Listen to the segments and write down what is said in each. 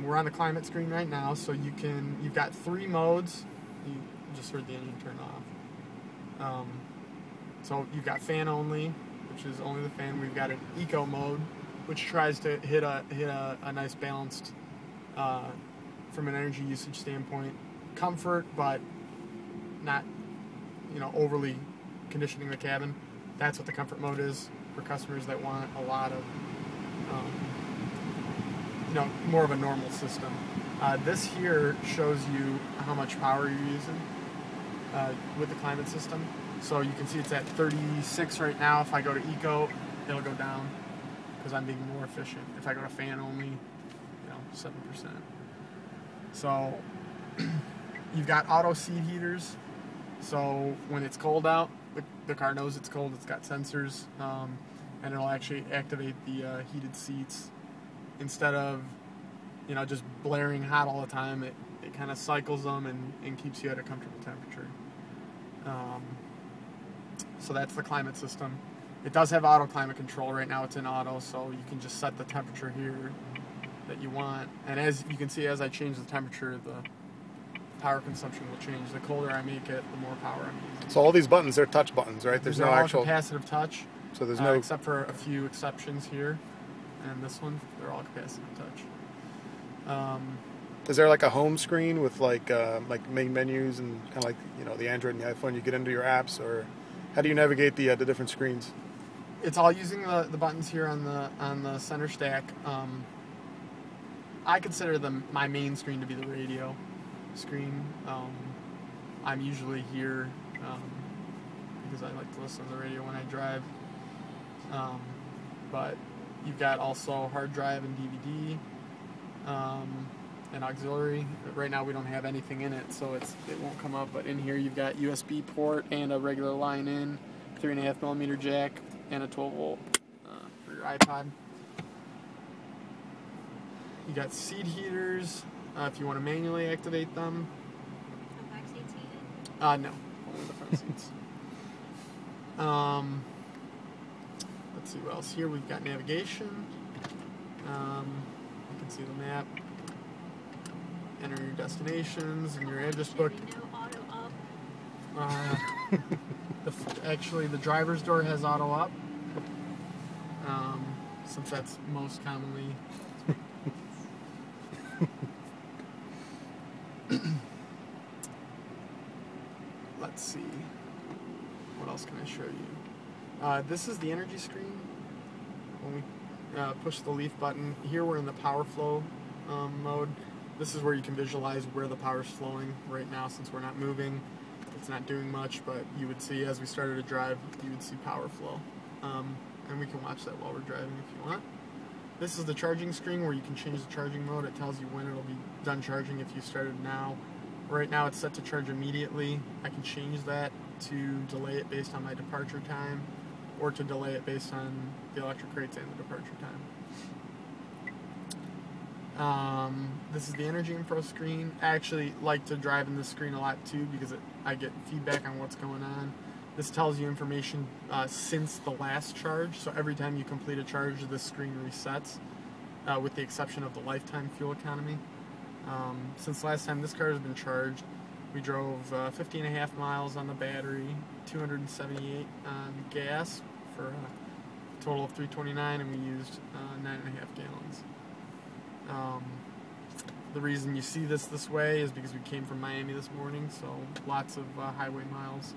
We're on the climate screen right now, so you've got 3 modes. You just heard the engine turn off. So you've got fan only, which is only the fan. We've got an eco mode, which tries to hit a nice balanced, from an energy usage standpoint, comfort, but not, overly conditioning the cabin. That's what the comfort mode is for customers that want a lot of, more of a normal system. This here shows you how much power you're using with the climate system. So you can see it's at 36 right now. If I go to eco, it'll go down because I'm being more efficient. If I go to fan only, 7%. So you've got auto seat heaters. So when it's cold out, the car knows it's cold. It's got sensors, and it'll actually activate the heated seats instead of, just blaring hot all the time. It kind of cycles them and keeps you at a comfortable temperature. So that's the climate system. It does have auto climate control. Right now it's in auto, so you can just set the temperature here that you want. And as you can see, as I change the temperature, the power consumption will change. The colder I make it, the more power I'm using. So all these buttons, they're touch buttons, right? There's no actual capacitive touch. So there's no, except for a few exceptions here, and this one, they're all capacitive touch. Is there like a home screen with like main menus and kind of like the Android and the iPhone? You get into your apps, or how do you navigate the different screens? It's all using the buttons here on the center stack. I consider my main screen to be the radio screen. I'm usually here because I like to listen to the radio when I drive. But you've got also hard drive and DVD and auxiliary. Right now we don't have anything in it, so it won't come up. But in here you've got USB port and a regular line in, 3.5mm jack, and a 12 volt for your iPod. You got seat heaters if you want to manually activate them. Are back seats heated? No, only the front seats. Let's see what else. Here we've got navigation. You can see the map. Enter your destinations and your address book. No auto up. Actually, the driver's door has auto up, since that's most commonly. Let's see. What else can I show you? This is the energy screen. When we push the leaf button, here we're in the power flow mode. This is where you can visualize where the power is flowing. Right now, since we're not moving, it's not doing much, but you would see as we started to drive, you would see power flow. And we can watch that while we're driving if you want. This is the charging screen where you can change the charging mode. It tells you when it'll be done charging if you started now. Right now it's set to charge immediately. I can change that to delay it based on my departure time, or to delay it based on the electric rates and the departure time. This is the energy info screen. I actually like to drive in this screen a lot too because I get feedback on what's going on. This tells you information since the last charge, so every time you complete a charge, this screen resets, with the exception of the lifetime fuel economy. Since last time this car has been charged, we drove 50.5 miles on the battery, 278 on gas for a total of 329, and we used 9.5 gallons. The reason you see this way is because we came from Miami this morning, so lots of highway miles.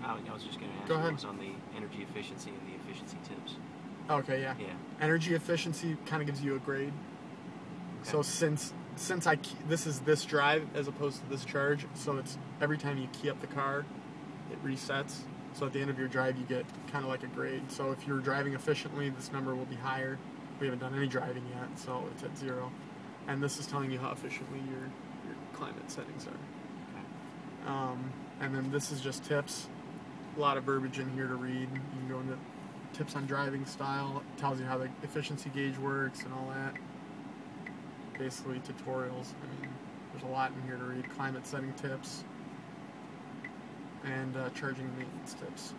I was just going to ask Go you ahead. what's on the energy efficiency and the efficiency tips. Okay, yeah. Yeah. Energy efficiency kind of gives you a grade. Okay. So since this is this drive as opposed to this charge, so it's every time you key up the car, it resets. So at the end of your drive, you get kind of like a grade. So if you're driving efficiently, this number will be higher. We haven't done any driving yet, so it's at 0. And this is telling you how efficiently your climate settings are. Okay. And then this is just tips. A lot of verbiage in here to read. You can go into tips on driving style. It tells you how the efficiency gauge works and all that. Basically tutorials. I mean, there's a lot in here to read. Climate setting tips and charging maintenance tips.